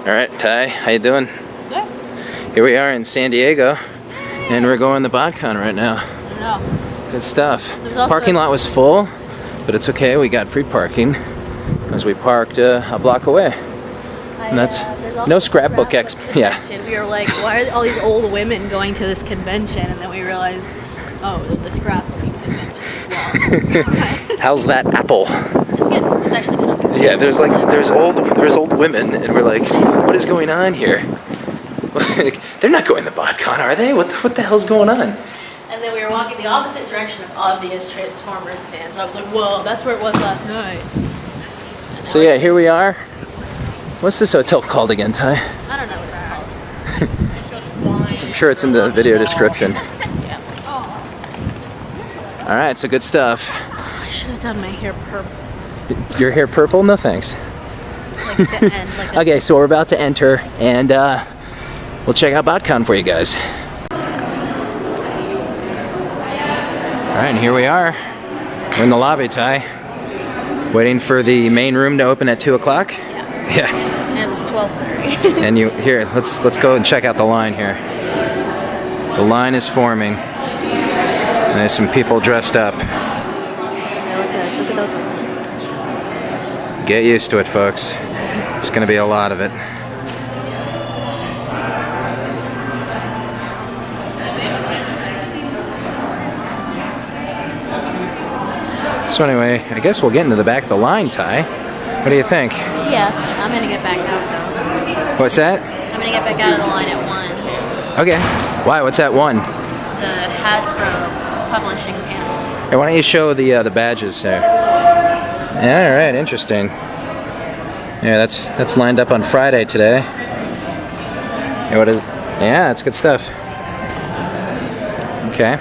All right, Ty, how you doing? Good. Here we are in SanDiego, and we're going to BotCon right now. I know. Good stuff. Parking lot was full, but it's okay. We got free parking because we parked a block away. And that's no scrapbook exp. Yeah. We were like, why are all these old women going to this convention? And then we realized, oh, there's a scrapbooking convention as well. How's that apple? It's good. It's actually good. Yeah, there's old women, and we're like, what is going on here? Like, they're not going to BotCon, are they? What the hell's going on? And then we were walking the opposite direction of obvious Transformers fans. I was like, whoa, that's where it was last night. So yeah, here we are. What's this hotel called again, Ty? I don't know what it's called. I'm sure it's in the video description. Yeah. All right, so good stuff. I should have done my hair purple. Your hair purple? No thanks. Like the end. Like Okay, so we're about to enter, and we'll check out BotCon for you guys. All right, and here we are. We're in the lobby, Ty. Waiting for the main room to open at 2 o'clock. Yeah. And it's 12:30. And let's go and check out the line here. The line is forming. And there's some people dressed up. Yeah, look at those ones. Get used to it, folks. It's gonna be a lot of it. So anyway, I guess we'll get into the back of the line, Ty. What do you think? Yeah, I'm gonna get back out though. What's that? I'm gonna get back out of the line at 1. Okay. Why? What's that one? The Hasbro publishing panel. Hey, why don't you show the badges there? Yeah, all right, interesting. Yeah, that's lined up on Friday today. Hey, what is? Yeah, that's good stuff. Okay.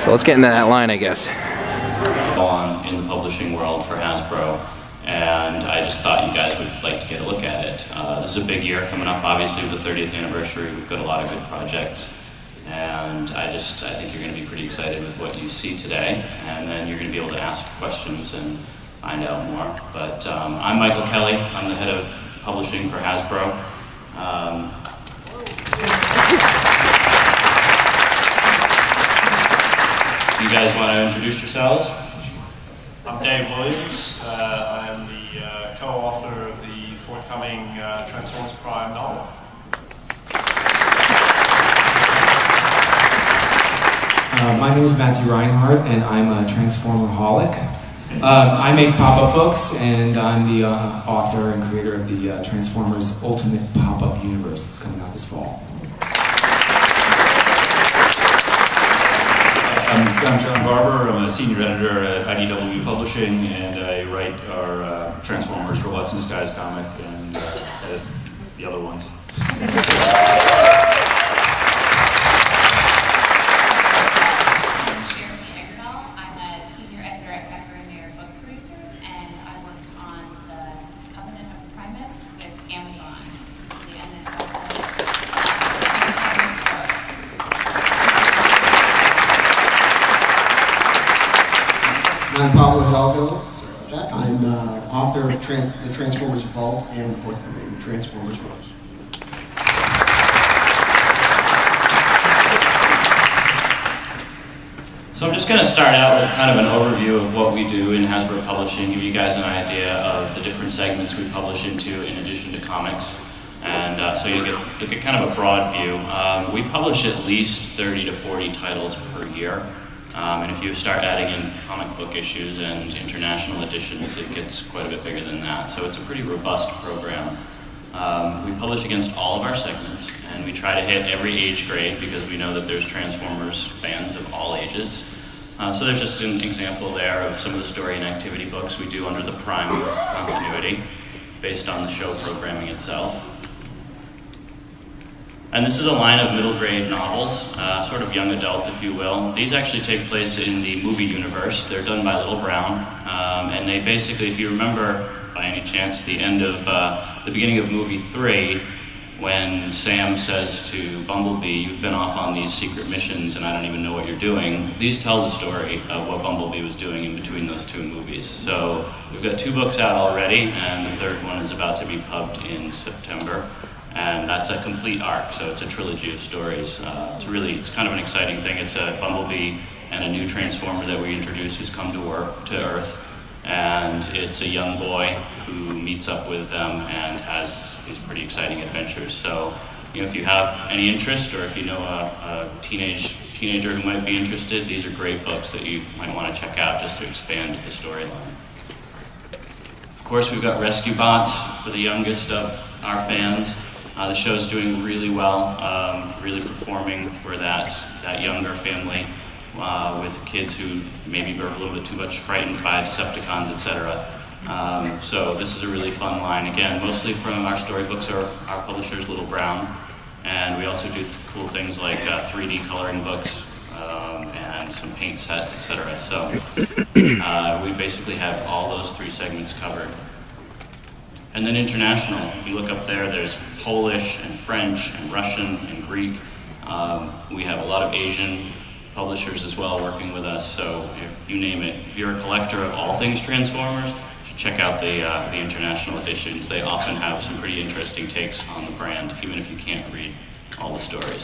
So let's get into that line, I guess. On in the publishing world for Hasbro, and I just thought you guys would like to get a look at it. This is a big year coming up, obviously, with the 30th anniversary. We've got a lot of good projects, and I think you're going to be pretty excited with what you see today, and then you're going to be able to ask questions and find out more. But I'm Michael Kelly. I'm the head of publishing for Hasbro. You guys want to introduce yourselves? I'm Dave Williams. I am the co-author of the forthcoming Transformers Prime novel. My name is Matthew Reinhardt, and I'm a Transformer-holic. I make pop-up books, and I'm the author and creator of the Transformers Ultimate Pop-Up Universe. It's coming out this fall. I'm John Barber. I'm a senior editor at IDW Publishing, and I write our Transformers Robots in Disguise comic and edit the other ones. I'm Pablo Hidalgo. I'm author of the Transformers Vault and the forthcoming Transformers Rose. So I'm just going to start out with kind of an overview of what we do in Hasbro Publishing, give you guys an idea of the different segments we publish into in addition to comics. And so you'll get kind of a broad view. We publish at least 30 to 40 titles per year. And if you start adding in comic book issues and international editions, it gets quite a bit bigger than that. So it's a pretty robust program. We publish against all of our segments, and we try to hit every age grade because we know that there's Transformers fans of all ages. So there's just an example there of some of the story and activity books we do under the Prime continuity, based on the show programming itself. And this is a line of middle grade novels, sort of young adult, if you will. These actually take place in the movie universe. They're done by Little Brown, and they basically, if you remember by any chance, the beginning of movie 3, when Sam says to Bumblebee, "You've been off on these secret missions and I don't even know what you're doing," these tell the story of what Bumblebee was doing in between those two movies. So we've got 2 books out already, and the 3rd one is about to be pubbed in September. And that's a complete arc, so it's a trilogy of stories. It's kind of an exciting thing. It's a Bumblebee and a new Transformer that we introduce who's come to Earth. And it's a young boy who meets up with them and has these pretty exciting adventures. So, if you have any interest, or if you know a teenager who might be interested, these are great books that you might want to check out just to expand the storyline. Of course, we've got Rescue Bots for the youngest of our fans. The show's doing really well, really performing for that younger family. With kids who maybe were a little bit too much frightened by Decepticons, etc. So this is a really fun line. Again, mostly from our storybooks or our publisher's Little Brown. And we also do cool things like 3D coloring books and some paint sets, etc. So we basically have all those 3 segments covered. And then international, you look up there, there's Polish and French and Russian and Greek. We have a lot of Asian publishers as well working with us, so you name it. If you're a collector of all things Transformers, check out the international editions. They often have some pretty interesting takes on the brand, even if you can't read all the stories.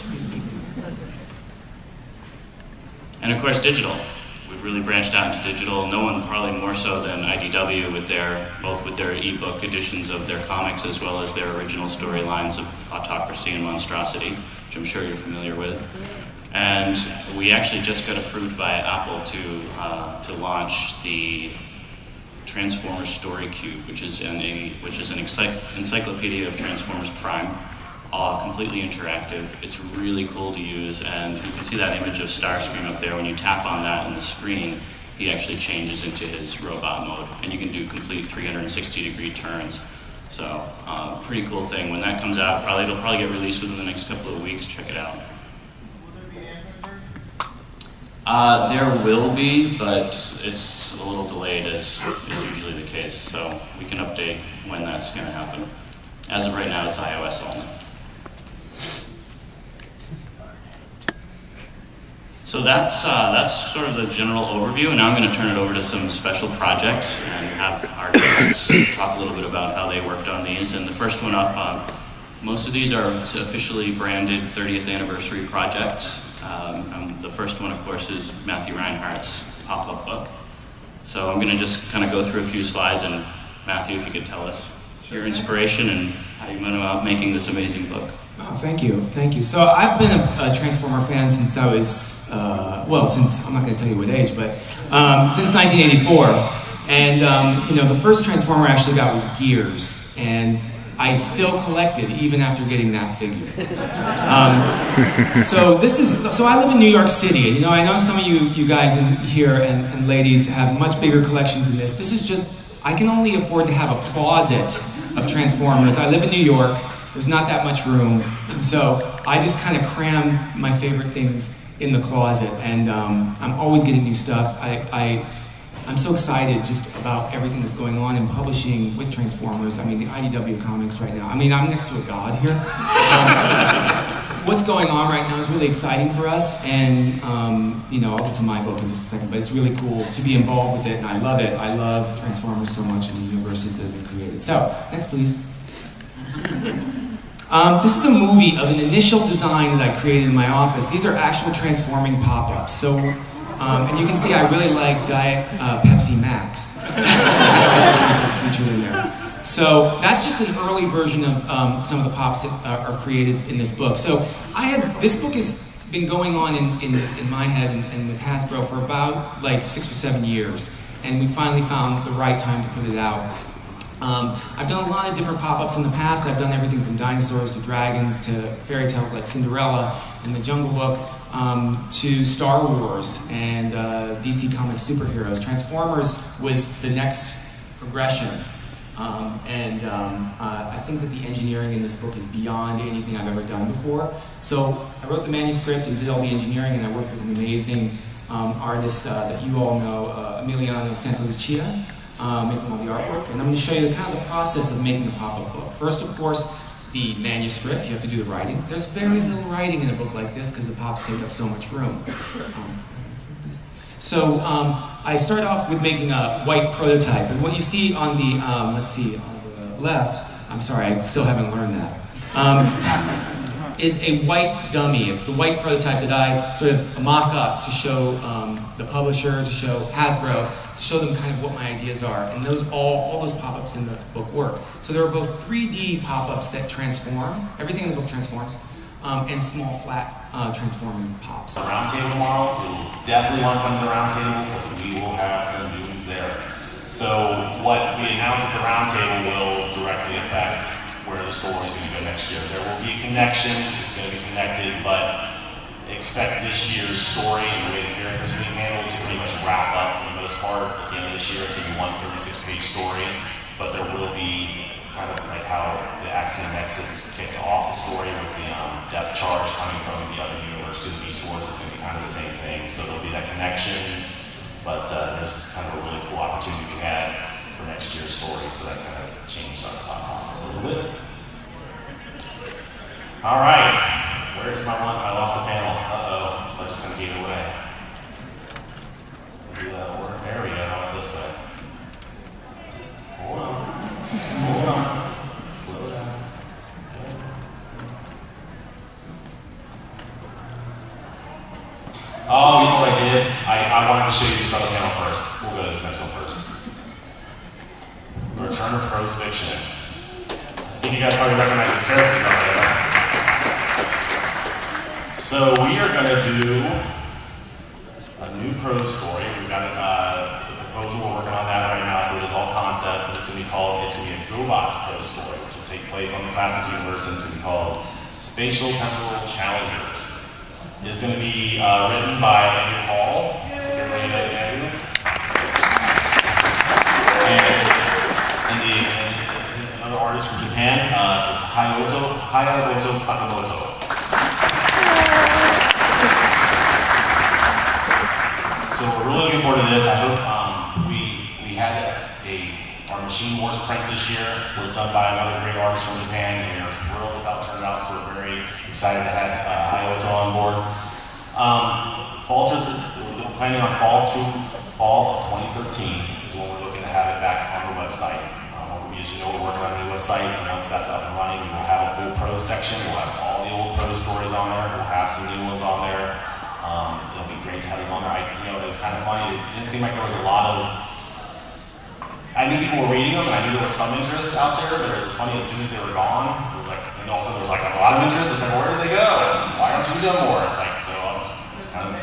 And of course, digital. We've really branched out into digital. No one probably more so than IDW with both with their ebook editions of their comics as well as their original storylines of Autocracy and Monstrosity, which I'm sure you're familiar with. And we actually just got approved by Apple to launch the Transformers Story Cube, which is an encyclopedia of Transformers Prime, all completely interactive. It's really cool to use, and you can see that image of Starscream up there. When you tap on that on the screen, he actually changes into his robot mode, and you can do complete 360-degree turns. So, pretty cool thing. When that comes out, it'll probably get released within the next couple of weeks. Check it out. There will be, but it's a little delayed, as is usually the case, so we can update when that's going to happen. As of right now, it's iOS only. So that's sort of the general overview, and now I'm going to turn it over to some special projects and have our guests talk a little bit about how they worked on these. And the first one up, most of these are officially branded 30th anniversary projects. The first one, of course, is Matthew Reinhardt's pop-up book. So I'm going to just kind of go through a few slides, and Matthew, if you could tell us your inspiration and how you went about making this amazing book. Oh, thank you. So I've been a Transformer fan since I was, since, I'm not going to tell you what age, but since 1984. And, the first Transformer I actually got was Gears, and I still collected even after getting that figure. So I live in New York City, and I know some of you guys in here and ladies have much bigger collections than this. This is just, I can only afford to have a closet of Transformers. I live in New York, there's not that much room, and so I just kind of cram my favorite things in the closet, and I'm always getting new stuff. I'm so excited just about everything that's going on in publishing with Transformers. I mean, the IDW comics right now. I mean, I'm next to a god here. What's going on right now is really exciting for us, and I'll get to my book in just a second, but it's really cool to be involved with it, and I love it. I love Transformers so much and the universes that have been created. So, next please. This is a movie of an initial design that I created in my office. These are actual transforming pop-ups. So, and you can see I really like Diet Pepsi Max. Featured in there. So that's just an early version of some of the pops that are created in this book. So this book has been going on in my head and with Hasbro for about like 6 or 7 years, and we finally found the right time to put it out. I've done a lot of different pop-ups in the past. I've done everything from dinosaurs to dragons to fairy tales like Cinderella and the Jungle Book, to Star Wars and DC Comics superheroes. Transformers was the next progression. I think that the engineering in this book is beyond anything I've ever done before. So I wrote the manuscript and did all the engineering, and I worked with an amazing artist that you all know, Emiliano Santalucia, making all the artwork. And I'm going to show you kind of the process of making a pop-up book. First, of course, the manuscript, you have to do the writing. There's very little writing in a book like this because the pops take up so much room. So I started off with making a white prototype, and what you see on the, let's see, on the left, I'm sorry, I still haven't learned that, is a white dummy. It's the white prototype that I sort of mock up to show the publisher, to show Hasbro, to show them kind of what my ideas are. And those all those pop-ups in the book work. So there are both 3D pop-ups that transform, everything in the book transforms, and small flat transforming pops. The roundtable tomorrow, you'll definitely want to come to the roundtable because we will have some dudes there. So what we announced at the roundtable will directly affect where the story is going to go next year. There will be a connection, it's going to be connected, but expect this year's story and the way the characters are being handled to pretty much wrap up for the most part. At the end of this year, it's going to be one 36-page story, but there will be kind of like how the Axiom Nexus kicked off the story with the Depthcharge coming from the other universe to the Beast Wars. It's going to be kind of the same thing. So there'll be that connection, but there's kind of a really cool opportunity we had for next year's story, so that kind of changed our thought process a little bit. All right, where's my one? I lost the panel. Uh-oh, so I just kind of gave it away. There we go. How about this way? Hold on. Hold on. Slow down. Okay. Oh, you know what I did? I wanted to show you this other panel first. We'll go to this next one first. The Return of Prose Fiction. I think you guys probably recognize these characters out there. So we are going to do a new prose story. We've got the proposal, we're working on that right now, so it is all concept, but it's going to be a GoBots prose story, which will take place on the Classic universe, and it's going to be called Spatial Temporal Challengers. It's going to be written by Andrew Hall. I think everybody knows Andrew. And another artist from Japan, it's Hayamoto Sakamoto. So we're really looking forward to this. I hope we had our Machine Wars print this year was done by another great artist from Japan, and we are thrilled with how it turned out. So we're very excited to have Hayamoto on board. We're planning on fall of 2013 is when we're looking to have it back on the website. As you know, we're working on a new website, and once that's up and running, we will have a full prose section. We'll have all the old prose stories on there. We'll have some new ones on there. It'll be great to have these on there. It was kind of funny. It didn't seem like there was a lot of. I knew people were reading them, and I knew there was some interest out there. But it was funny, as soon as they were gone, it was like, and all of a sudden there was like a lot of interest. It's like, where did they go? Why aren't you doing more? It's like, so it's kind of.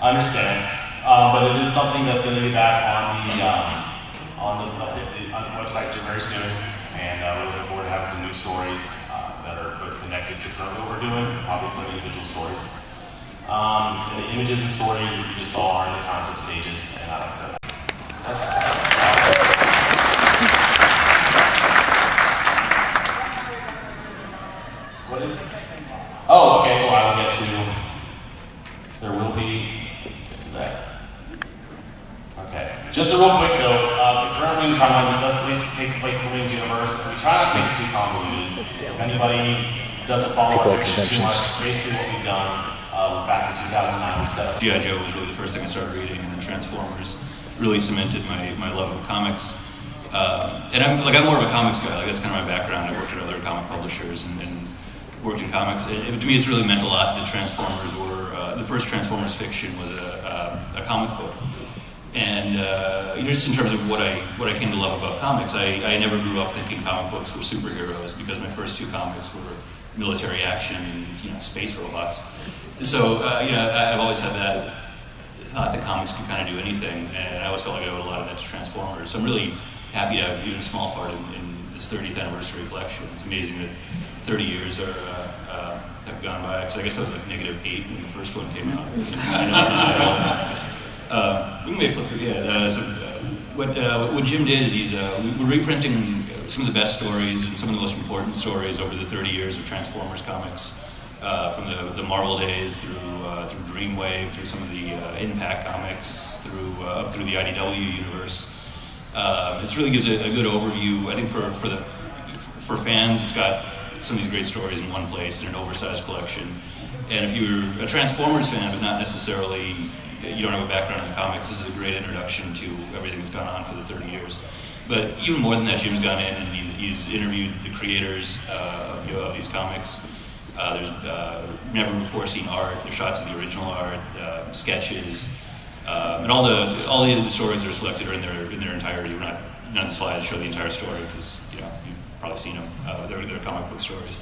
I understand, but it is something that's going to be back on the websites here very soon, and we're looking forward to having some new stories that are both connected to currently what we're doing, obviously individual stories. And the images and story you just saw are in the concept stages, and like I said, what is it? Oh, okay, well I will get to, there will be, get to that. Okay, just a real quick note, the current Wings timeline does take place in the Wings universe, and we try not to make it too convoluted. If anybody doesn't follow our fiction too much, basically what we've done was back in 2009, we set up. G.I. Joe was really the first thing I started reading, and then Transformers really cemented my love of comics. And I'm more of a comics guy, that's kind of my background. I worked at other comic publishers and worked in comics. To me, it's really meant a lot that Transformers were, the first Transformers fiction was a comic book. And just in terms of what I came to love about comics, I never grew up thinking comic books were superheroes because my first two comics were military action and space robots. So I've always had that thought that comics can kind of do anything, and I always felt like I owed a lot of that to Transformers. So I'm really happy to have even a small part in this 30th anniversary collection. It's amazing that 30 years have gone by, because I guess I was like -8 when the first one came out. We may flip through, what Jim did is we're reprinting some of the best stories and some of the most important stories over the 30 years of Transformers comics, from the Marvel days through Dreamwave, through some of the Impact comics, up through the IDW universe. It really gives a good overview, I think, for fans, it's got some of these great stories in one place in an oversized collection. And if you're a Transformers fan, but not necessarily, you don't have a background in comics, this is a great introduction to everything that's gone on for the 30 years. But even more than that, Jim's gone in and he's interviewed the creators of these comics. There's never before seen art, there's shots of the original art, sketches, and all the stories that are selected are in their entirety. None of the slides show the entire story because you've probably seen them. They're comic book stories.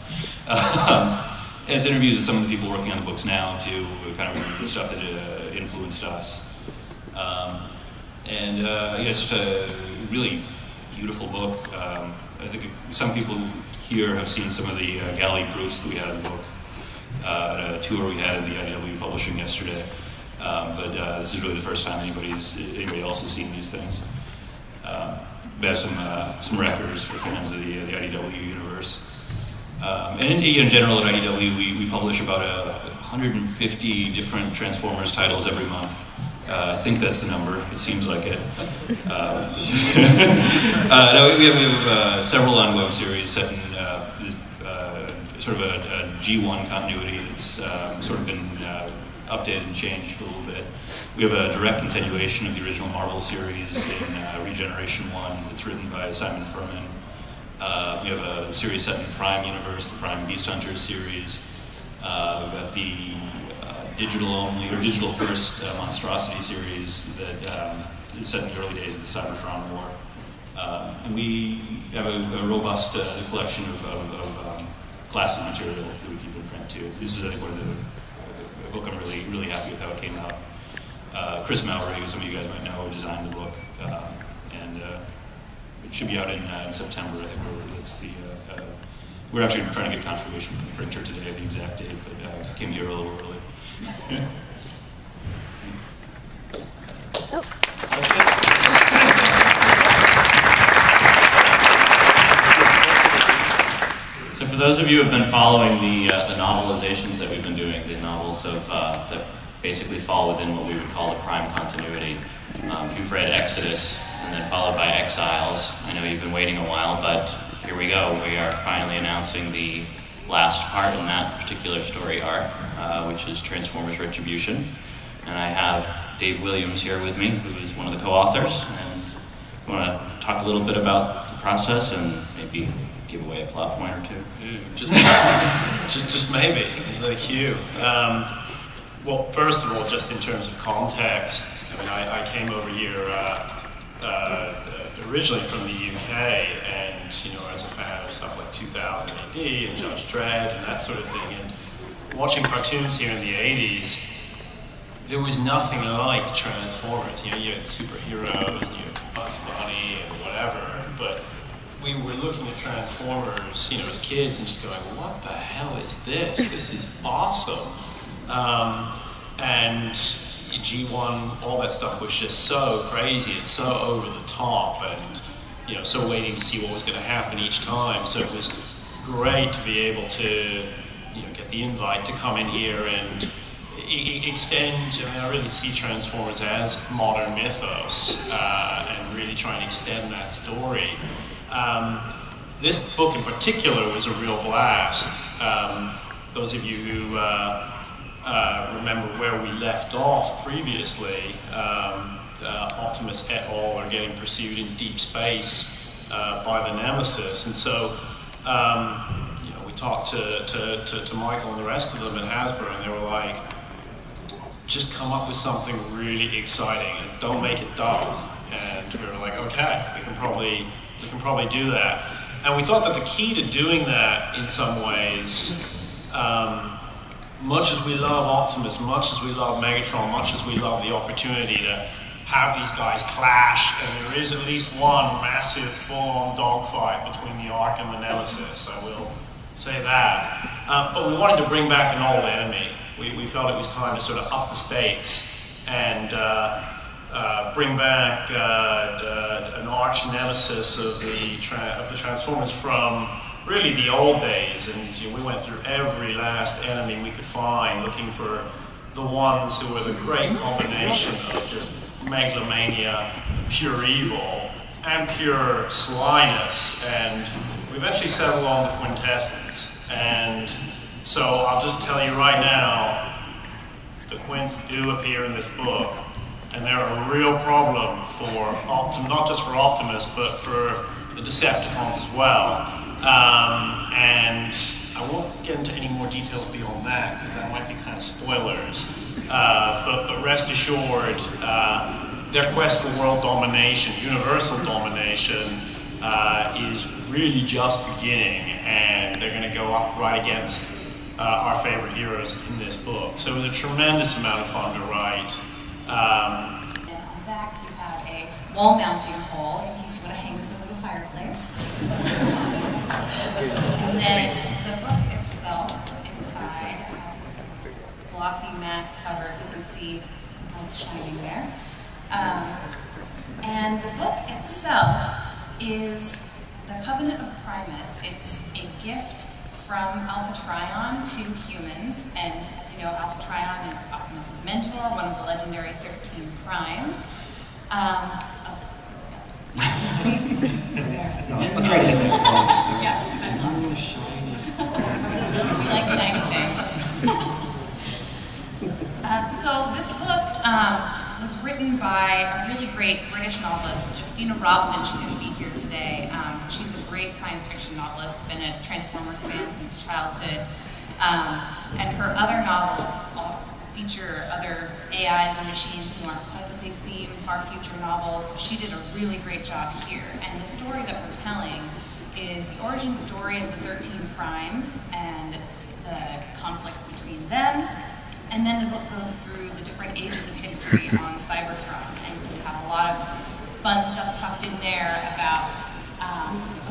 As interviews with some of the people working on the books now too, kind of the stuff that influenced us. It's just a really beautiful book. I think some people here have seen some of the galley proofs that we had in the book at a tour we had at the IDW Publishing yesterday. But this is really the first time anybody else has seen these things. We have some records for fans of the IDW universe. And in general at IDW, we publish about 150 different Transformers titles every month. I think that's the number. It seems like it. No, we have several ongoing series set in sort of a G1 continuity that's sort of been updated and changed a little bit. We have a direct continuation of the original Marvel series in Regeneration 1 that's written by Simon Furman. We have a series set in the Prime universe, the Prime Beast Hunters series. We've got the digital first Monstrosity series that is set in the early days of the Cybertron War. And we have a robust collection of classic material that we keep in print too. This is, I think, a book I'm really happy with how it came out. Chris Mallory, who some of you guys might know, designed the book, and it should be out in September. I think we're actually trying to get confirmation from the printer today of the exact date, but it came here a little early. Yeah. Oh. So for those of you who have been following the novelizations that we've been doing, the novels that basically fall within what we would call the Prime continuity. If you've read Exodus and then followed by Exiles, I know you've been waiting a while, but here we go. We are finally announcing the last part in that particular story arc, which is Transformers Retribution. And I have Dave Williams here with me, who is one of the co-authors. And I want to talk a little bit about the process and maybe give away a plot point or two. Just maybe. Is that a cue? Well, first of all, just in terms of context, I mean, I came over here originally from the UK, and as a fan of stuff like 2000 AD and Judge Dredd and that sort of thing, and watching cartoons here in the 80s, there was nothing like Transformers. You had superheroes, and you had Bugs Bunny and whatever, but we were looking at Transformers, as kids and just going, what the hell is this? This is awesome. And G1, all that stuff was just so crazy and so over the top, and so waiting to see what was going to happen each time. So it was great to be able to get the invite to come in here and extend. I really see Transformers as modern mythos, and really try and extend that story. This book in particular was a real blast. Those of you who remember where we left off previously, Optimus et al. Are getting pursued in deep space by the Nemesis, and so we talked to Michael and the rest of them at Hasbro, and they were like, just come up with something really exciting and don't make it dull. And we were like, okay, we can probably do that. And we thought that the key to doing that in some ways, much as we love Optimus, much as we love Megatron, much as we love the opportunity to have these guys clash, and there is at least one massive full-on dogfight between the Ark and the Nemesis, I will say that. But we wanted to bring back an old enemy. We felt it was time to sort of up the stakes and bring back an arch nemesis of the Transformers from really the old days. And we went through every last enemy we could find, looking for the ones who were the great combination of just megalomania, pure evil, and pure slyness. And we eventually settled on the quintessence. And so I'll just tell you right now, the quints do appear in this book, and they're a real problem for not just for Optimus, but for the Decepticons as well. And I won't get into any more details beyond that, because that might be kind of spoilers. But rest assured, their quest for world domination, universal domination, is really just beginning, and they're going to go up right against our favorite heroes in this book. So it was a tremendous amount of fun to write. And on the back you have a wall mounting hole in case you want to hang this over the fireplace. And then the book itself inside has this glossy matte cover. You can see how it's shining there. And the book itself is the Covenant of Primus. It's a gift from Alpha Trion to humans, and as you know, Alpha Trion is Optimus's mentor, one of the legendary 13 primes. I'll try to get that close. Yes, we like shiny things. So this book was written by a really great British novelist, Justina Robson. She couldn't be here today. She's a great science fiction novelist, been a Transformers fan since childhood. And her other novels feature other AIs and machines who aren't quite what they seem, far future novels. She did a really great job here. And the story that we're telling is the origin story of the 13 primes and the conflicts between them. And then the book goes through the different ages of history on Cybertron. And so we have a lot of fun stuff tucked in there about,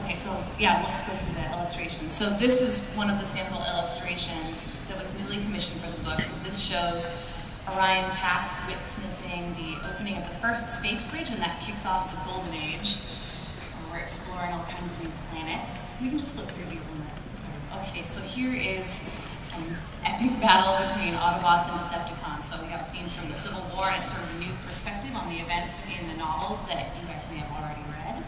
okay, so yeah, let's go through the illustrations. So this is one of the sample illustrations that was newly commissioned for the book. So this shows Orion Pax witnessing the opening of the first space bridge, and that kicks off the Golden Age. We're exploring all kinds of new planets. We can just look through these in the okay, so here is an epic battle between Autobots and Decepticons. So we have scenes from the Civil War, and it's sort of a new perspective on the events in the novels that you guys may have already read.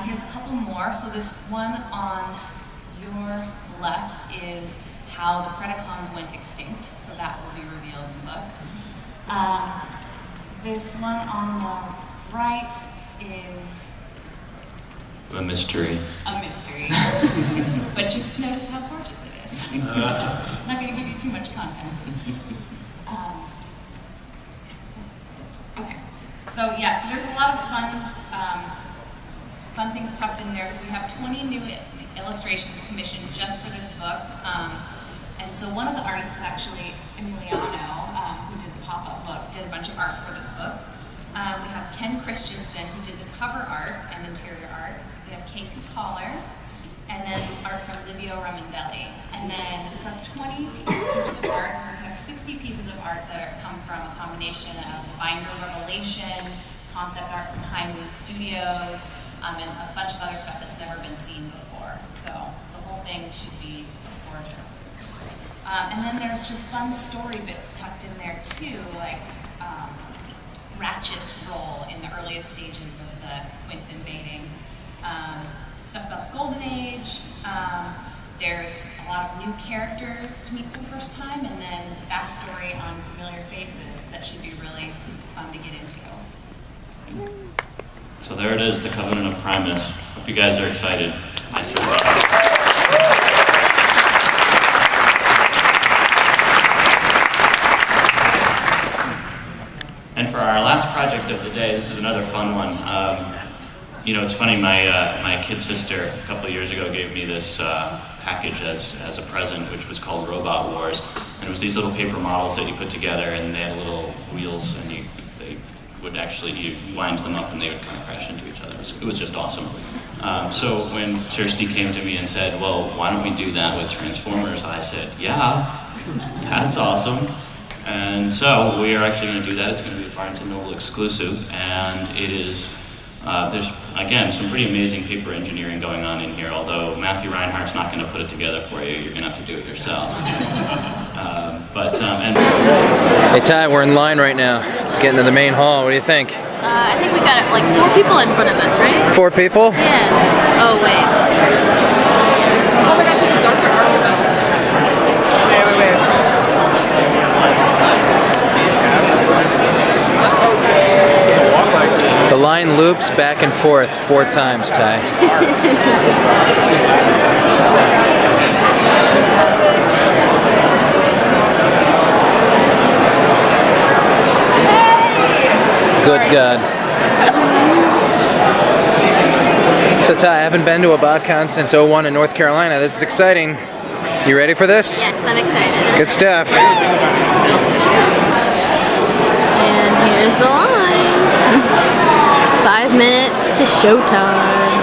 Here's a couple more. So this one on your left is how the Predacons went extinct. So that will be revealed in the book. This one on the right is A mystery. a mystery. But just notice how gorgeous it is. I'm not going to give you too much context. Okay. So yeah, so there's a lot of fun things tucked in there. So we have 20 new illustrations commissioned just for this book. And so one of the artists is actually Emiliano, who did the pop-up book, did a bunch of art for this book. We have Ken Christensen, who did the cover art and interior art. We have Casey Collar, and then art from Livio Ramondelli. And then, so that's 20 pieces of art. We have 60 pieces of art that come from a combination of Binder Revelation, concept art from High Moon Studios, and a bunch of other stuff that's never been seen before. So the whole thing should be gorgeous. And then there's just fun story bits tucked in there too, like Ratchet's role in the earliest stages of the Quints invading. Stuff about the Golden Age. There's a lot of new characters to meet for the first time, and then backstory on familiar faces that should be really fun to get into. So there it is, the Covenant of Primus. Hope you guys are excited. I certainly am. And for our last project of the day, this is another fun one. You know, it's funny, my kid sister a couple of years ago gave me this package as a present, which was called Robot Wars. And it was these little paper models that you put together, and they had little wheels, and they would actually, you wind them up and they would kind of crash into each other. It was just awesome. So when Kirsty came to me and said, well, why don't we do that with Transformers? I said, yeah, that's awesome. And so we are actually going to do that. It's going to be a Barnes & Noble exclusive, and it is, there's, again, some pretty amazing paper engineering going on in here, although Matthew Reinhardt's not going to put it together for you. You're going to have to do it yourself. Hey Ty, we're in line right now to get into the main hall. What do you think? I think we got like 4 people in front of us, right? 4 people? Yeah. Oh, wait. Oh my god, there's a Dr. Archibald. Wait. The line loops back and forth 4 times, Ty. Good God. So Ty, I haven't been to a BotCon since '01 in North Carolina. This is exciting. You ready for this? Yes, I'm excited. Good stuff. And here's the line. 5 minutes to showtime.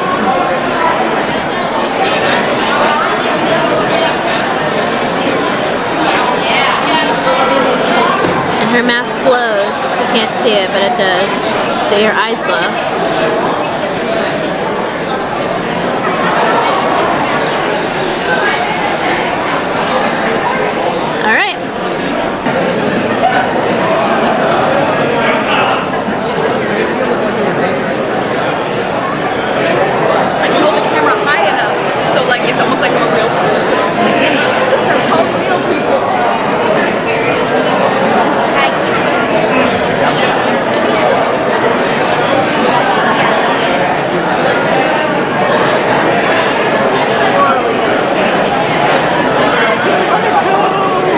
And her mask glows. You can't see it, but it does. See, her eyes glow. All right. I can hold the camera high enough so like it's almost like I'm a real person. That's how real people are.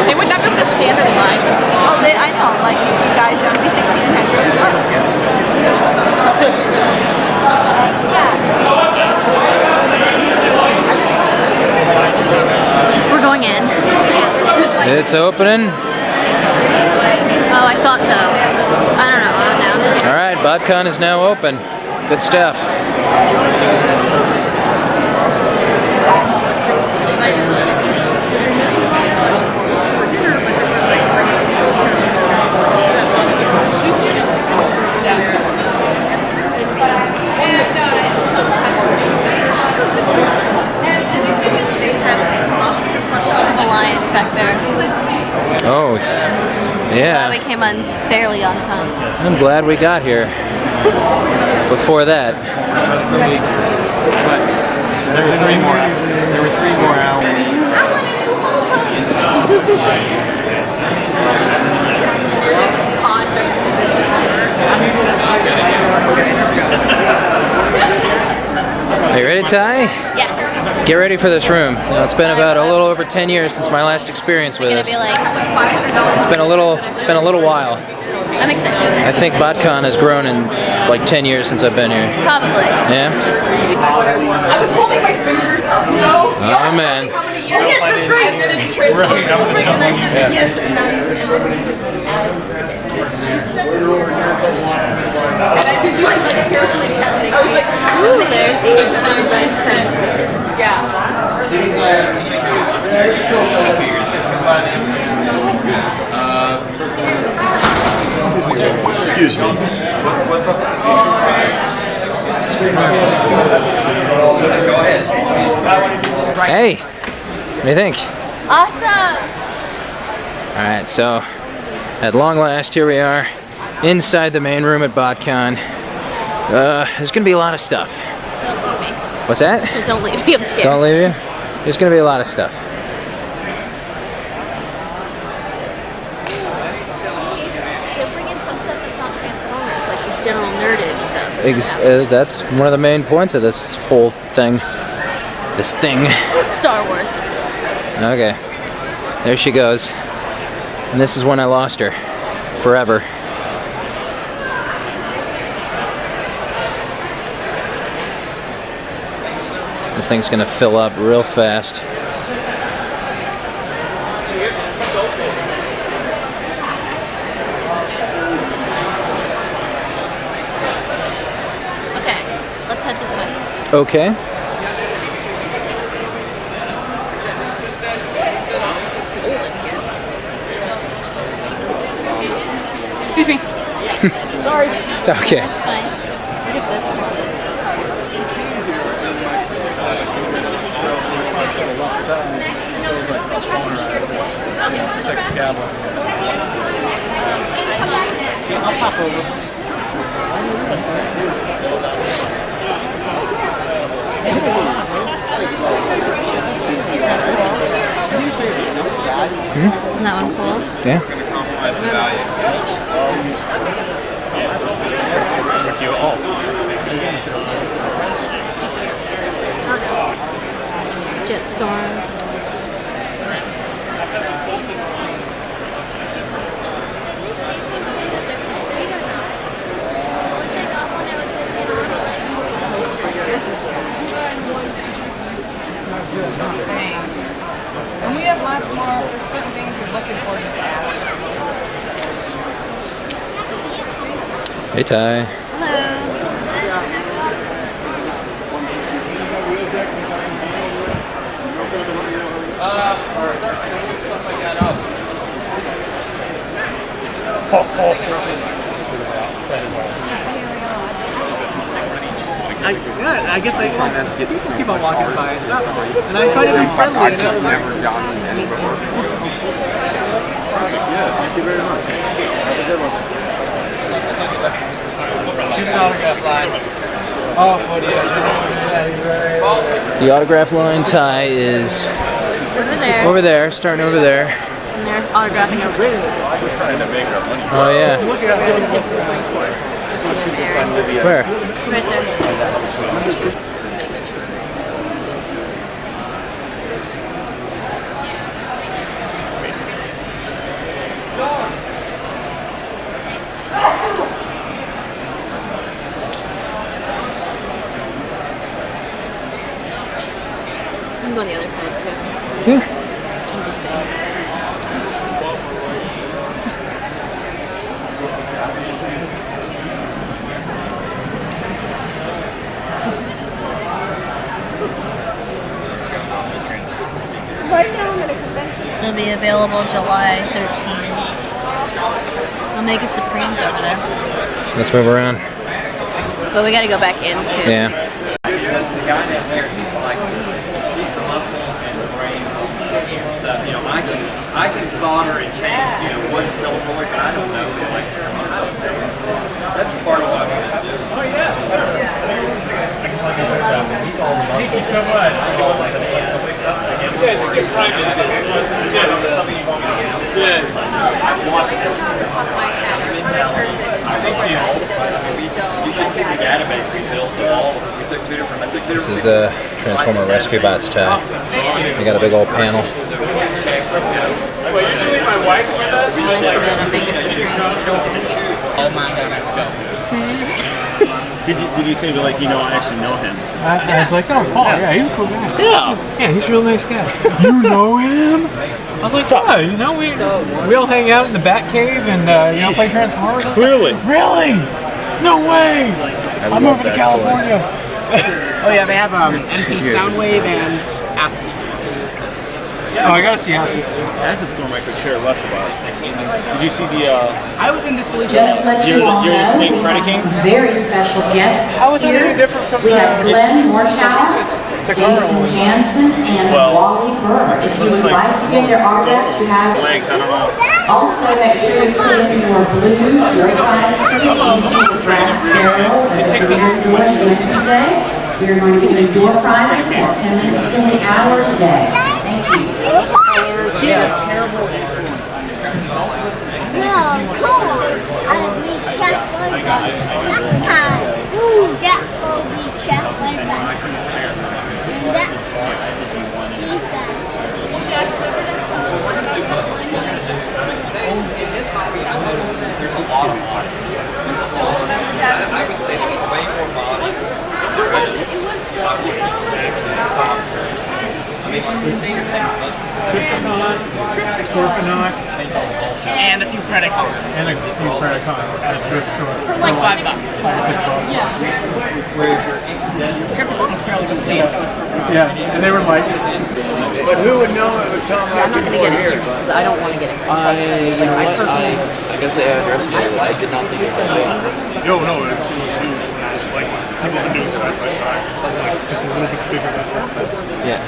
They would not be able to stand in lines. Oh, I know. Like, you guys got to be 1600. We're going in. It's opening. Oh, I thought so. I don't know. Oh, now I'm scared. All right, BotCon is now open. Good stuff. The line back there. Oh, yeah. We came on fairly on time. I'm glad we got here. Before that. There were 3 more hours. Are you ready, Ty? Yes. Get ready for this room. Now, it's been about a little over 10 years since my last experience with It's this. gonna be like It's been a little while. I'm excited. I think BotCon has grown in like 10 years since I've been here. Probably. Yeah? I was holding my fingers up, no? Oh man. How many years? Yes, that's right. And then he transformed. Yes, and I just like a hairplane happening. I was like, Ooh, there's yeah. Excuse me. What's up? Hey, what do you think? awesome. All right, so at long last, here we are inside the main room at BotCon. There's gonna be a lot of stuff. Don't leave me. What's that? So don't leave me. I'm scared. Don't leave you? There's gonna be a lot of stuff. They're bringing some stuff that's not Transformers, like just general nerdish stuff. That's one of the main points of this whole thing. This thing. Star Wars. Okay. There she goes. And this is when I lost her. Forever. This thing's gonna fill up real fast. Okay, let's head this way. Okay. Excuse me. Sorry. It's okay. It's fine. What is this? I'll pop over. Isn't that one cool? Yeah. Jetstorm. And we have lots more. There's certain things you're looking for, just ask. Hey, Ty. I guess people keep on walking by and stuff, and I try to be friendly. I've just never gotten any before. Thank you very much. She's an autograph line. Oh, The autograph line, Ty, is Over there. Starting over there. And they're autographing a room. Oh, yeah. Where? Right there. You can go on the other side too. Yeah. I'm just saying. It'll be available July 13th. Omega Supreme's over there. Let's move around. But we gotta go back in too. Yeah. So we can see. The guy down there, he's like, he's the muscle and the brain and stuff. You know, I can solder and change, one cellphone, but I don't know. Like, that's part of what I'm going to do. Oh, yeah. Thank you so much. Yeah, just get private. Something you want me to get. Good. I've watched it. I think you should see the database we built of all of them. We took two different. This is Transformer Rescue Bots Ty. They got a big old panel. Well, usually my wife's with us. Oh my God, let's go. Did you say that, like, I actually know him? I was like, oh, Paul, yeah, he's a cool guy. Yeah. Yeah, he's a real nice guy. You know him? I was like, yeah, we all hang out in the Batcave and, play Transformers. Clearly. Really? No way! I'm moving to California. Oh yeah, they have MP Soundwave and Acid. Oh, I gotta see Acid. Acid Storm I could care less about. Did you see the, I was in disbelief. Just let you all you're the know, Snake we have Predaking? some very special guests How is that here. any different from We have Glenn Morshower, Jason Jansen, and Wally Burr. If you would like to get their autographs, you have. legs, I don't know. Also, make sure you put in your blue door prize ticket into the brass barrel at the rear doors you enter today. We are going to be doing door prizes at 10 minutes till the hour today. Thank you. No, come on. I need Chef That time. Ooh, that will be Chef There's a lot of money. I would say there's way more money. Scorponok, And a few Predacons. and a few Predacons at a thrift store. For like $5. $5 or $6. Yeah. Triple was fairly complete, so it's Yeah, and they were like, But who would know it was Tom? Yeah, I'm not going to get it here because I don't want to get it. I guess they addressed it. I did not think it was that No, it was huge. It's like people can do it side by side. It's like just a little bit bigger than that. Yeah.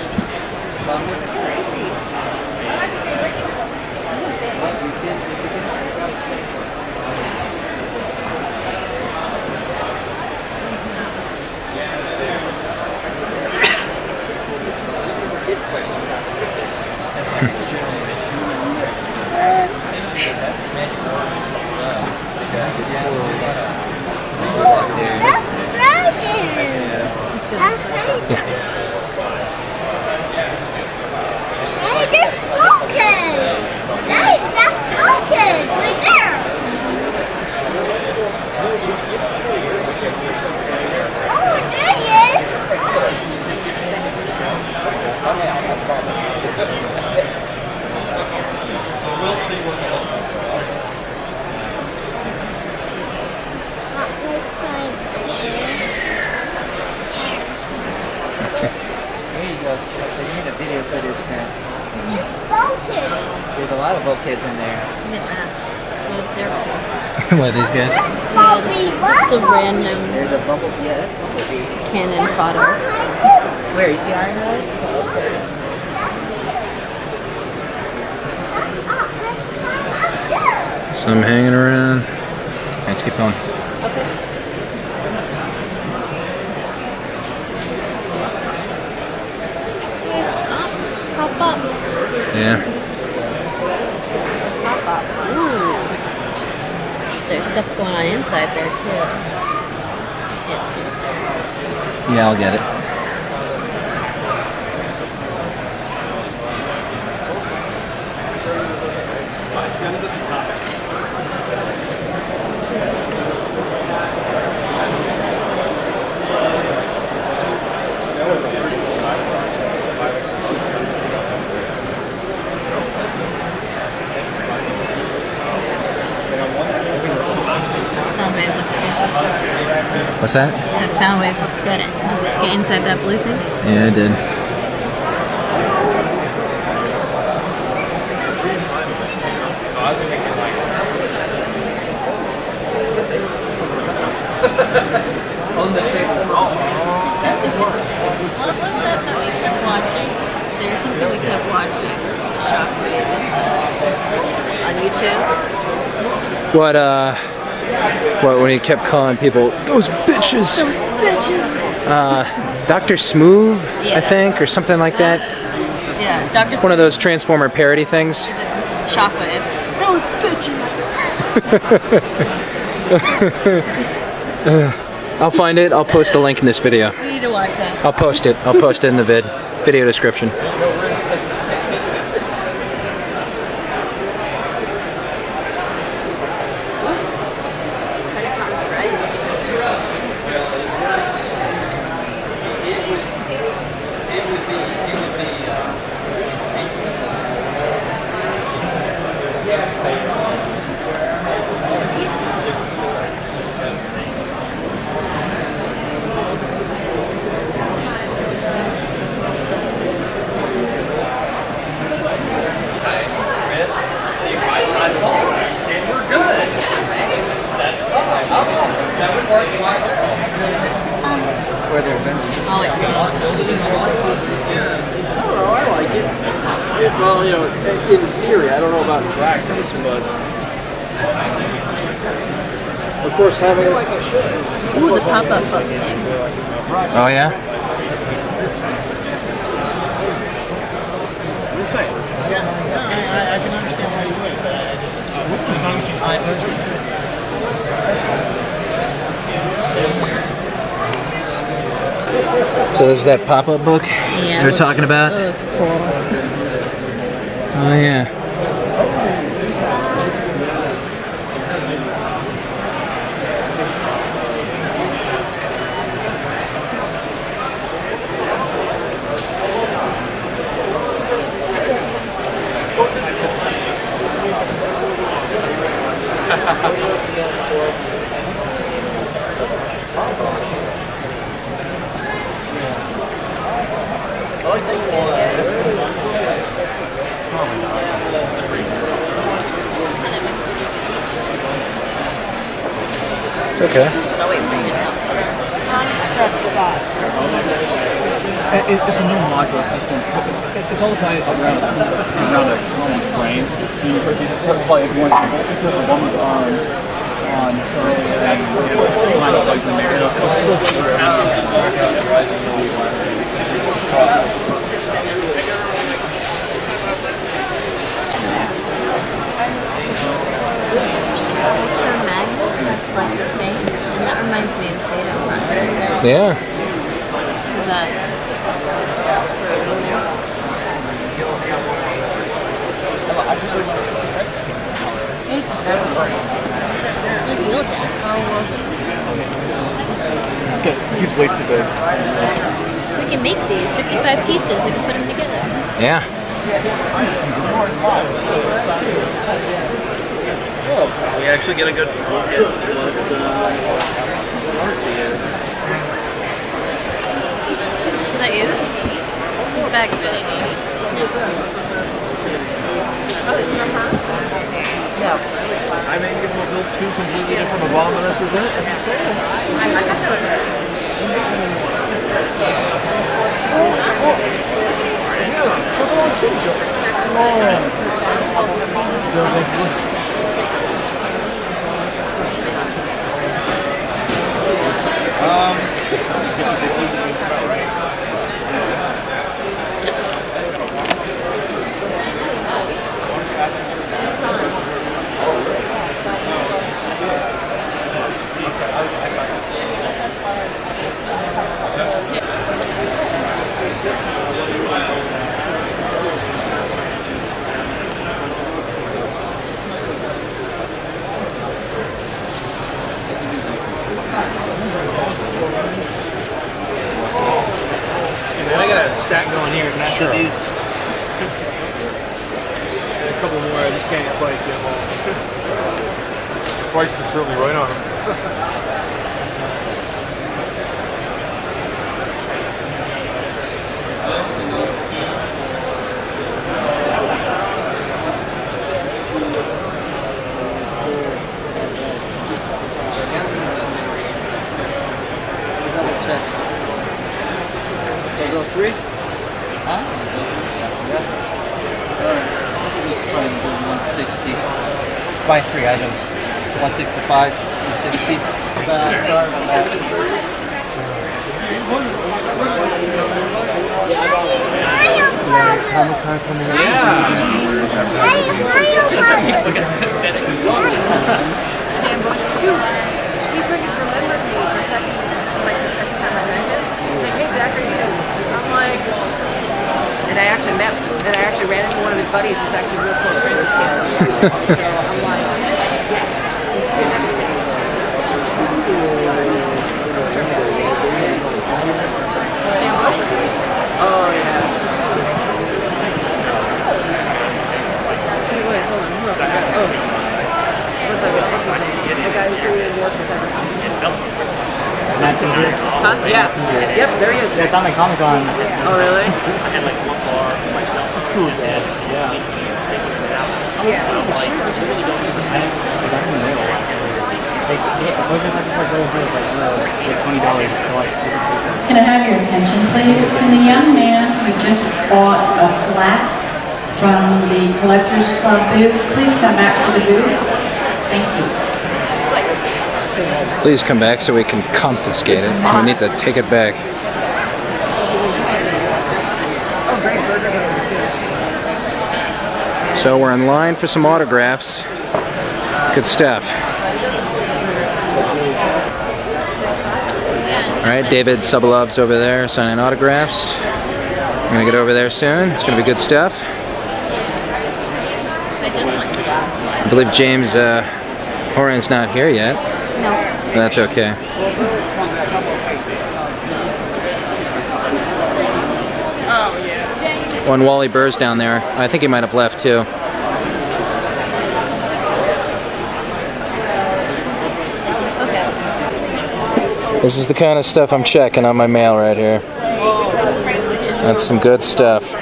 Let's go. Yeah. Hey, there's broken. Hey, that's broken right there. Oh, there he is. We'll see what There you go. So you need a video footage now. It's broken. There's a lot of bulkheads in there. What, these guys? Yeah, just the random There's a bumblebee. Yeah, that's bumblebee. cannon fodder. Where, you see Ironhide? Okay. Some hanging around. Let's keep going. Pop up. Yeah. Pop up. Ooh. There's stuff going on inside there too. Can't see. Yeah, I'll get it. Soundwave looks good. What's that? That Soundwave looks good. Just get inside that blue thing. Yeah, I did. What was that we kept watching? There's something we kept watching. The Shockwave on YouTube. What, when he kept calling people, those bitches! Those bitches! Dr. Smooth, Yeah. I think, or something like that. Yeah, Dr. One of those Transformer parody things. Shockwave. Those bitches! I'll find it. I'll post a link in this video. We need to watch that. I'll post it. I'll post it in the video description. Where they're venturing. I'll wait for you. I don't know, I like it. Well, you know, in theory, I don't know about practice, but of course having it like I should. Ooh, the pop-up book thing. Oh, yeah? I'm just saying. Yeah, I can understand why you would, but I just, as long as you find So this is that pop-up book Yeah, they're talking about? It looks cool. Oh, yeah. It's okay. I'll wait for you to stop. It's a new modular system. It's all designed around a common frame. It's like if you want to put a woman's arms on Yeah. Is that? There's Wheeljack. Oh, Okay, he's way too big. we can make these 55 pieces. We can put them together. Yeah. Oh, we actually get a good look at what parts he is. Is that you? Whose bag is it? Oh, it's from her? No. I mean, give him a build two completely different Abominus is it? I got a stack going here, and that's these. A couple more, I just can't quite get them all. Price is certainly right on him. Go three? Huh? Yeah. Trying to do 160. Buy 3 items. 165, 160. Comic-Con coming up. He freaking remembered me the second time I met him. He's like, hey, Zach, are you? I'm like, and I actually ran into one of his buddies who's actually real close friends with him. So I'm like, yes. Sam Bush? Oh, yeah. See, wait, hold on. Who else I got? Oh. What's his name? The guy who created Warp the Second Time. Huh? Yeah. Yep, there he is. Yeah, it's on my Comic-Con. Oh, really? I had like one bar myself. That's cool as that. Yeah. Yeah. Can I have your attention, please? Can the young man who just bought a plaque from the Collectors Club booth please come back to the booth? Thank you. Please come back so we can confiscate it. We need to take it back. So we're in line for some autographs. Good stuff. Alright, David Sobolov's over there signing autographs. We're gonna get over there soon. It's gonna be good stuff. I believe James Horan's not here yet. No. That's okay. Oh, yeah. One Wally Burr's down there. I think he might have left too. This is the kind of stuff I'm checking on my mail right here. That's some good stuff.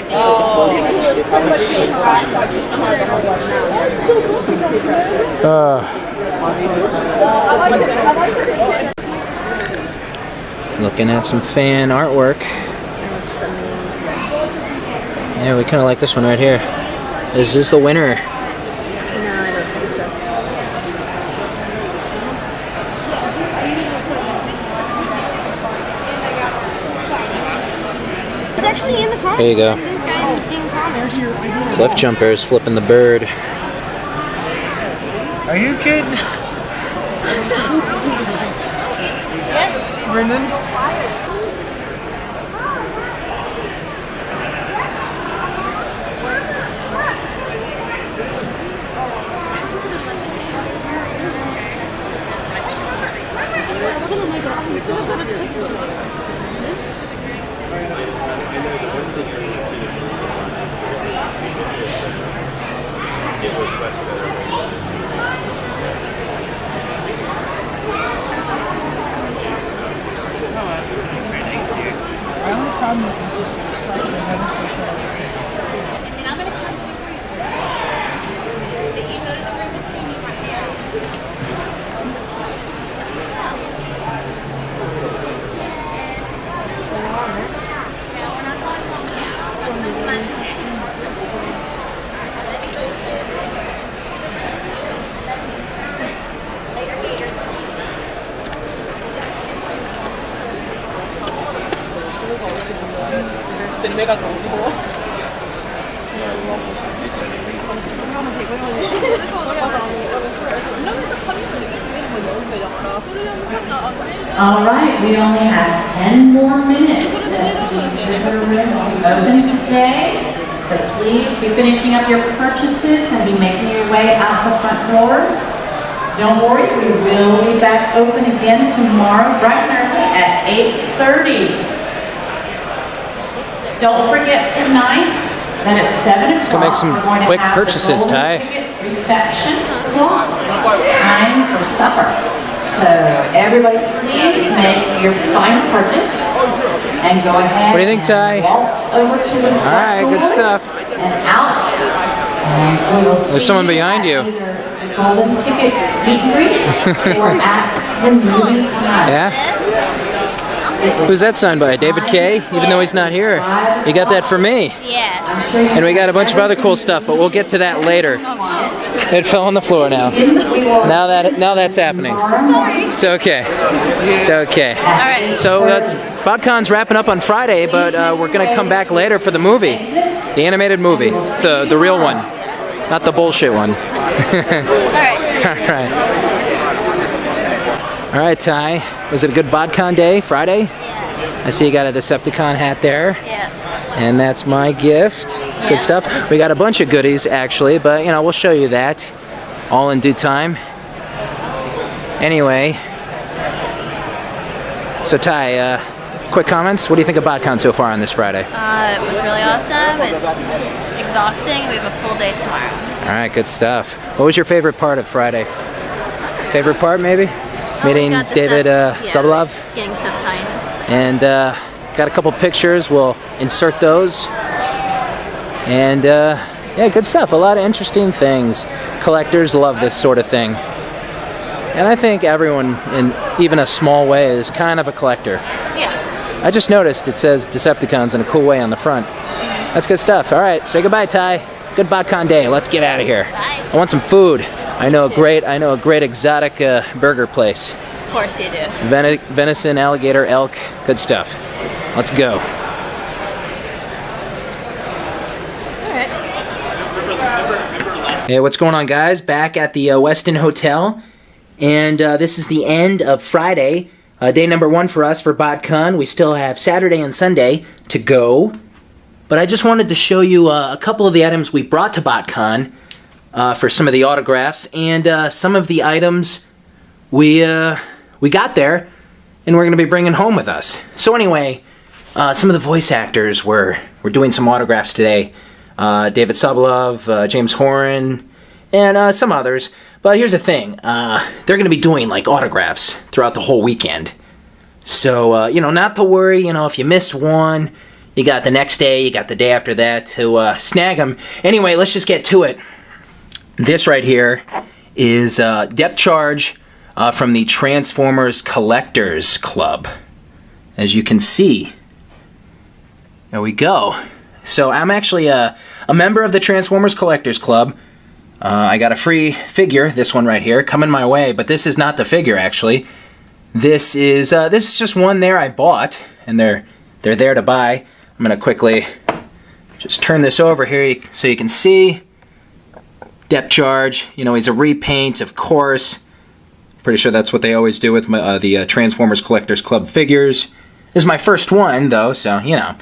Looking at some fan artwork. Yeah, we kind of like this one right here. Is this the winner? No, I don't think so. It's actually in the comic. There you go. This guy in comics. Cliff Jumpers flipping the bird. Are you kidding? Yeah. Brendan? All right, we only have 10 more minutes that the exhibitor room will be open today. So please be finishing up your purchases and be making your way out the front doors. Don't worry, we will be back open again tomorrow, bright and early at 8:30. Don't forget tonight that at 7 o'clock, Let's go make some quick purchases, Ty. Reception clock. Time for supper. So everybody, please make your final purchase and go ahead. What do you think, Ty? Waltz over to the front All right, good doors stuff. And out. And we will see There's someone behind you. the golden ticket meet and greet or at the movie tonight. Yeah? Who's that signed by? David K? Even though he's not here. You got that for me. Yes. And we got a bunch of other cool stuff, but we'll get to that later. It fell on the floor now. Now that's happening. It's okay. It's okay. All right. So BotCon's wrapping up on Friday, but we're gonna come back later for the movie, the animated movie, the real one, not the bullshit one. All right. All right. All right, Ty. Was it a good BotCon day, Friday? Yeah. I see you got a Decepticon hat there. Yeah. And that's my gift. Good stuff. We got a bunch of goodies, actually, but, you know, we'll show you that all in due time. Anyway, so Ty, quick comments. What do you think of BotCon so far on this Friday? It was really awesome. It's exhausting. We have a full day tomorrow. All right, good stuff. What was your favorite part of Friday? Favorite part, maybe? Meeting got the David stuff, Sobolov? Getting stuff signed. And got a couple pictures. We'll insert those. And yeah, good stuff. A lot of interesting things. Collectors love this sort of thing. And I think everyone, in even a small way, is kind of a collector. Yeah. I just noticed it says Decepticons in a cool way on the front. That's good stuff. All right, say goodbye, Ty. Good BotCon day. Let's get out of here. Bye. I want some food. I know a great exotic burger place. Of course you do. Venison, alligator, elk, good stuff. Let's go. Hey, what's going on, guys? Back at the Westin Hotel, and this is the end of Friday, day number 1 for us for BotCon. We still have Saturday and Sunday to go, but I just wanted to show you a couple of the items we brought to BotCon for some of the autographs, and some of the items we got there, and we're going to be bringing home with us. So anyway, some of the voice actors were doing some autographs today. David Sobolov, James Horan, and some others. But here's the thing, they're going to be doing like autographs throughout the whole weekend. So, you know, not to worry, you know, if you miss one, you got the next day, you got the day after that to snag them. Anyway, let's just get to it. This right here is Depthcharge from the Transformers Collectors Club. As you can see, there we go. So I'm actually a member of the Transformers Collectors Club. I got a free figure, this one right here, coming my way, but this is not the figure actually. This is just one there I bought, and they're there to buy. I'm gonna quickly just turn this over here so you can see. Depthcharge, you know, he's a repaint, of course. Pretty sure that's what they always do with the Transformers Collectors Club figures. This is my first one though, so you know.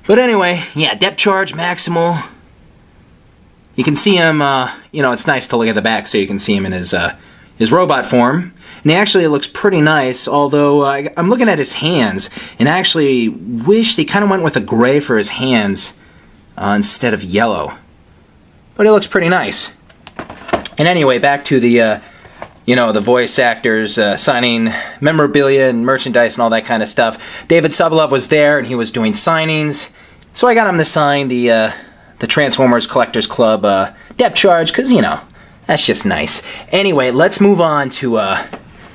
But anyway, yeah, Depthcharge, Maximal. You can see him, you know, it's nice to look at the back so you can see him in his robot form. And he actually looks pretty nice, although I'm looking at his hands, and I actually wish they kind of went with a gray for his hands instead of yellow. But he looks pretty nice. And anyway, back to the, you know, the voice actors signing memorabilia and merchandise and all that kind of stuff. David Sobolov was there, and he was doing signings. So I got him to sign the Transformers Collectors Club Depthcharge, because, you know, that's just nice. Anyway, let's move on to,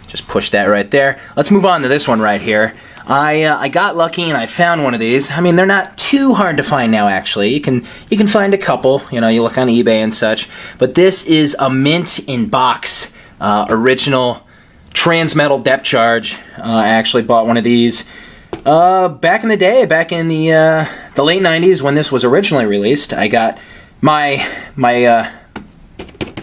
just push that right there. Let's move on to this one right here. I got lucky and I found one of these. I mean, they're not too hard to find now, actually. You can find a couple. You know, you look on eBay and such. But this is a mint in box original Transmetal Depthcharge. I actually bought one of these back in the day, back in the late 90s when this was originally released. I got my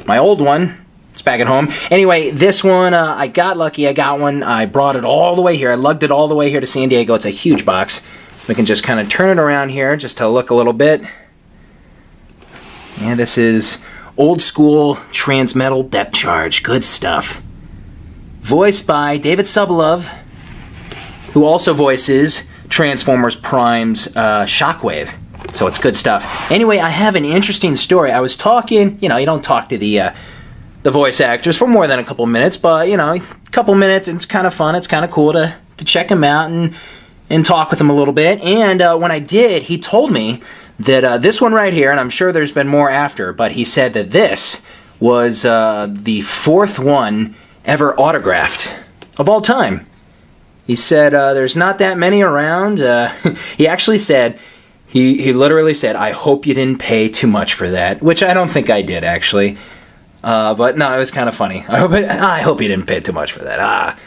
old one. It's back at home. Anyway, this one, I got lucky. I got one. I brought it all the way here. I lugged it all the way here to SanDiego. It's a huge box. We can just kind of turn it around here just to look a little bit. Yeah, this is old school Transmetal Depthcharge. Good stuff. Voiced by David Sobolov, who also voices Transformers Prime's Shockwave. So it's good stuff. Anyway, I have an interesting story. I was talking, you know, you don't talk to the voice actors for more than a couple minutes, but, you know, a couple minutes, it's kind of fun. It's kind of cool to check him out and talk with him a little bit. And when I did, he told me that this one right here, and I'm sure there's been more after, but he said that this was the 4th one ever autographed of all time. He said there's not that many around. He actually said, he literally said, "I hope you didn't pay too much for that," which I don't think I did, actually. But no, it was kind of funny. I hope he didn't pay too much for that.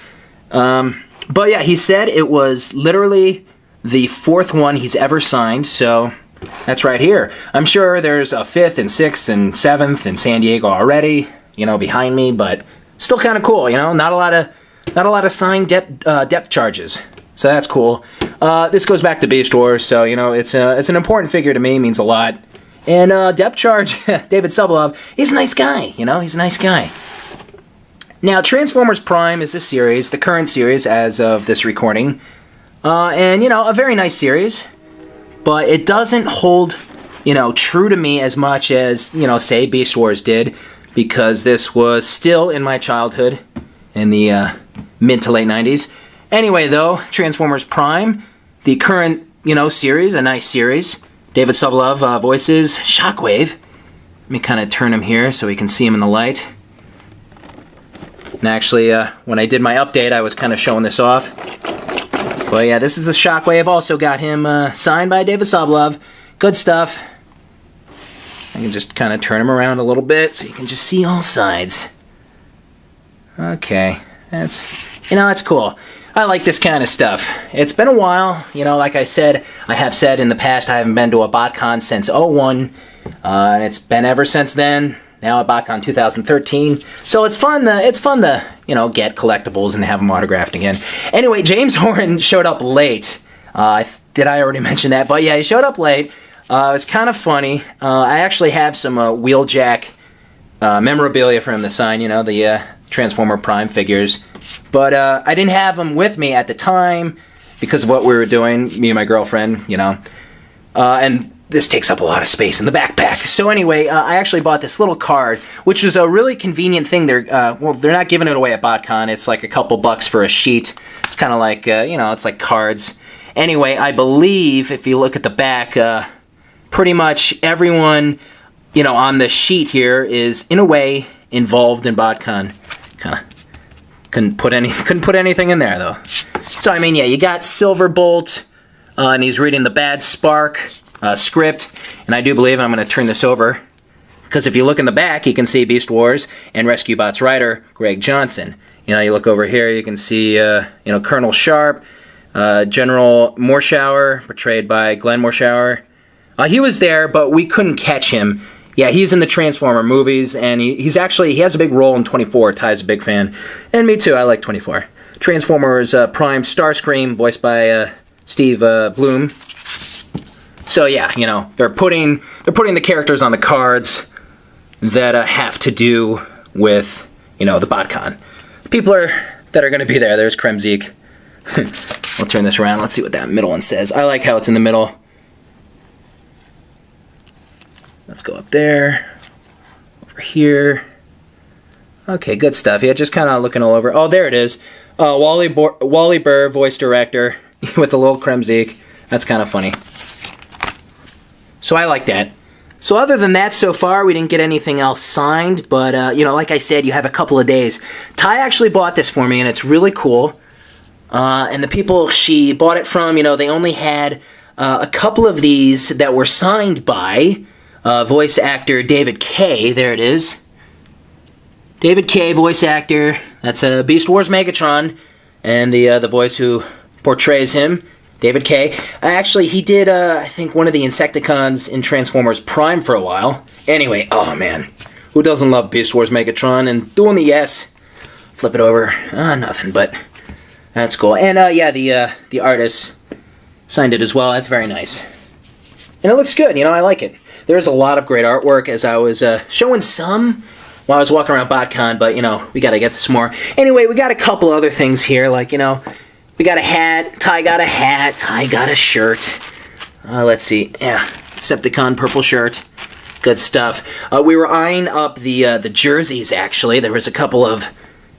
But yeah, he said it was literally the 4th one he's ever signed, so that's right here. I'm sure there's a 5th and 6th and 7th in SanDiego already, you know, behind me, but still kind of cool, you know. Not a lot of signed depth charges, so that's cool. This goes back to Beast Wars, so you know it's an important figure to me. Means a lot. And Depthcharge, David Sobolov, he's a nice guy, you know, he's a nice guy. Now, Transformers Prime is a series, the current series as of this recording. And, you know, a very nice series. But it doesn't hold, you know, true to me as much as, you know, say Beast Wars did. Because this was still in my childhood in the mid to late 90s. Anyway, though, Transformers Prime, the current, you know, series, a nice series. David Sobolov voices Shockwave. Let me kind of turn him here so we can see him in the light. And actually, when I did my update, I was kind of showing this off. But yeah, this is the Shockwave. Also got him signed by David Sobolov. Good stuff. I can just kind of turn him around a little bit so you can just see all sides. Okay, that's, you know, that's cool. I like this kind of stuff. It's been a while, you know, like I have said in the past, I haven't been to a BotCon since 01, and it's been ever since then, now at BotCon 2013, so it's fun to, you know, get collectibles and have them autographed again. Anyway, James Horan showed up late. Did I already mention that? But yeah, he showed up late. It was kind of funny. I actually have some Wheeljack memorabilia for him to sign, you know, the Transformer Prime figures. But I didn't have them with me at the time because of what we were doing, me and my girlfriend, you know. And this takes up a lot of space in the backpack. So anyway, I actually bought this little card, which is a really convenient thing. They're not giving it away at BotCon. It's like a couple bucks for a sheet. It's kind of like, you know, it's like cards. Anyway, I believe if you look at the back, pretty much everyone, you know, on the sheet here is in a way involved in BotCon. Kind of couldn't put anything in there though. So I mean, yeah, you got Silverbolt, and he's reading the Bad Spark script, and I do believe I'm going to turn this over because if you look in the back, you can see Beast Wars and Rescue Bots writer Greg Johnson. You know, you look over here, you can see you know, Colonel Sharp, General Morshower, portrayed by Glenn Morshower. He was there, but we couldn't catch him. Yeah, he's in the Transformer movies, and he has a big role in 24. Ty's a big fan, and me too. I like 24. Transformers Prime Starscream, voiced by Steve Bloom. So yeah, you know, they're putting the characters on the cards that have to do with, you know, the BotCon. People that are going to be there. There's Kremzeek. We'll turn this around. Let's see what that middle one says. I like how it's in the middle. Let's go up there, over here. Okay, good stuff. Yeah, just kind of looking all over. Oh, there it is. Wally Burr, voice director, with the little Kremzik. That's kind of funny. So I like that. So other than that, so far, we didn't get anything else signed, but, you know, like I said, you have a couple of days. Ty actually bought this for me, and it's really cool. And the people she bought it from, you know, they only had a couple of these that were signed by voice actor David Kaye. There it is. David Kaye, voice actor. That's Beast Wars Megatron, and the voice who portrays him, David Kaye. Actually, he did, I think, one of the Insecticons in Transformers Prime for a while. Anyway, oh man, who doesn't love Beast Wars Megatron? And doing the S, flip it over, nothing, but that's cool. And yeah, the artist signed it as well. That's very nice, and it looks good. You know, I like it. There's a lot of great artwork, as I was showing some while I was walking around BotCon, but, you know, we gotta get to some more. Anyway, we got a couple other things here, like, you know, we got a hat, Ty got a hat, Ty got a shirt. Let's see, yeah, Decepticon purple shirt, good stuff. We were eyeing up the jerseys, actually. There was a couple of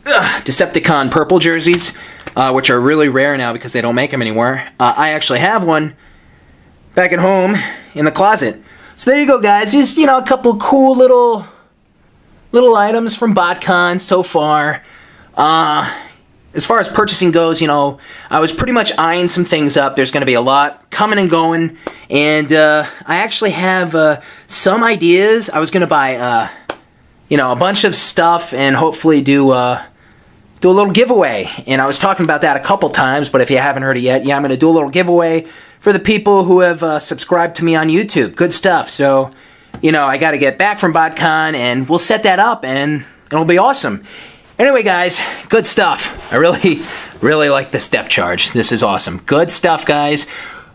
Decepticon purple jerseys, which are really rare now because they don't make them anymore. I actually have one back at home in the closet. So there you go, guys. Just, you know, a couple cool little items from BotCon so far. As far as purchasing goes, you know, I was pretty much eyeing some things up. There's going to be a lot coming and going, and I actually have some ideas. I was going to buy, you know, a bunch of stuff and hopefully do a little giveaway. And I was talking about that a couple times, but if you haven't heard it yet, yeah, I'm going to do a little giveaway for the people who have subscribed to me on YouTube. Good stuff. So, you know, I got to get back from BotCon, and we'll set that up, and it'll be awesome. Anyway, guys, good stuff. I really, really like this Depthcharge. This is awesome. Good stuff, guys.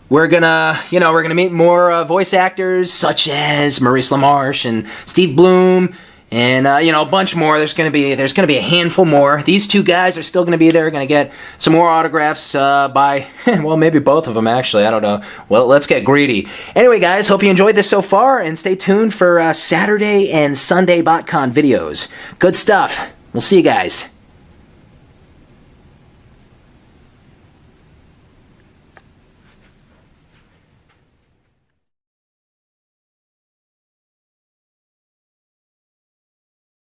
We're gonna, you know, we're gonna meet more voice actors such as Maurice LaMarche and Steve Bloom, and you know, a bunch more. There's gonna be a handful more. These two guys are still gonna be there. Gonna get some more autographs by, well, maybe both of them actually. I don't know. Well, let's get greedy. Anyway, guys, hope you enjoyed this so far, and stay tuned for Saturday and Sunday BotCon videos. Good stuff. We'll see you guys.